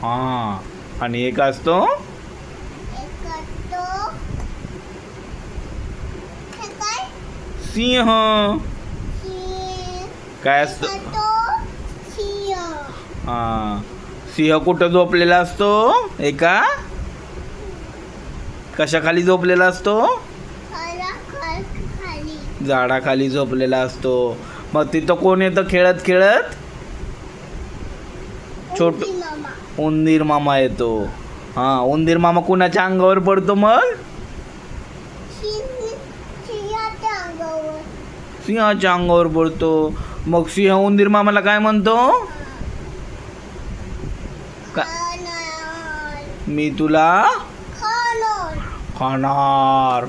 हा आणि एक असतो सिंह. काय असतो? हा सिंह कुठं झोपलेला असतो? एका कशाखाली झोपलेला असतो? झाडाखाली झोपलेला असतो. मग तिथं कोण येतं खेळत खेळत? छोट उंदीर मामा येतो. हा उंदीर मामा कुणाच्या अंगावर पडतो मग? सिंहाच्या अंगावर पडतो. मग सिंह उंदीर मामाला काय म्हणतो? मी तुला खाणार.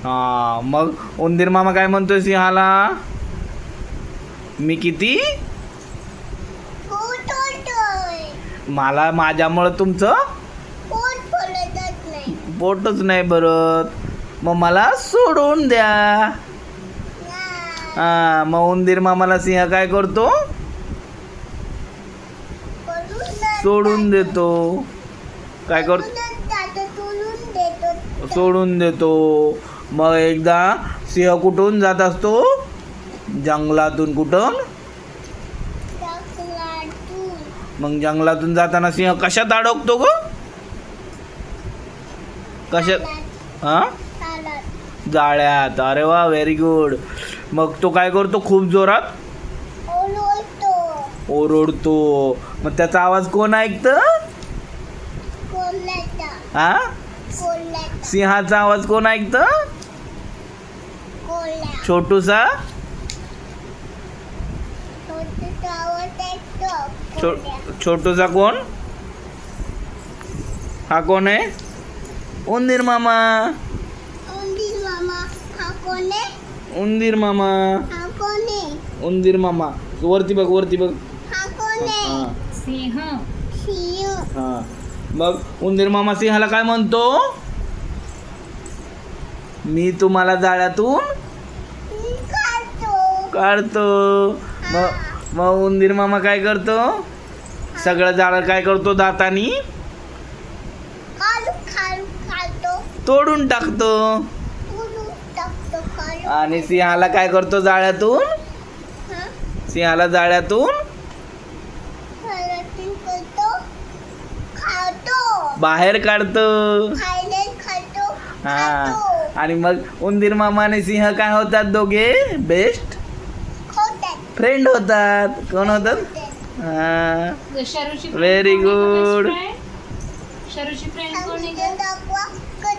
हा मग उंदीर मामा काय म्हणतोय सिंहाला? मी किती मला माझ्यामुळं तुमचं पोटच नाही भरत, मग मला सोडून द्या. हा मग उंदीर मामाला सिंह काय करतो? सोडून देतो. काय करतो? सोडून देतो. मग एकदा सिंह कुठून जात असतो? जंगलातून. कुठून? मग जंगलातून जाताना सिंह कशात अडकतो ग? कशात? हा जाळ्यात. अरे वा व्हेरी गुड. मग तो काय करतो? खूप जोरात ओरडतो. मग त्याचा आवाज कोण ऐकतं? हा सिंहाचा आवाज कोण ऐकतं? छोटूसा छोटूसा कोण? हा कोण आहे? उंदीर मामा. उंदीर मामा. उंदीर मामा वरती बघ, वरती बघ. हा मग उंदीर मामा सिंहाला काय म्हणतो? मी तुम्हाला जाळ्यातून काढतो. मग उंदीर मामा काय करतो? सगळं जाळं काय करतो? दातानी तोडून टाकतो. आणि सिंहाला काय करतो? जाळ्यातून सिंहाला जाळ्यातून बाहेर काढतो. हा आणि मग उंदीर मामा आणि सिंह काय होतात? दोघे बेस्ट फ्रेंड होतात. कोण होतात? हा व्हेरी गुड.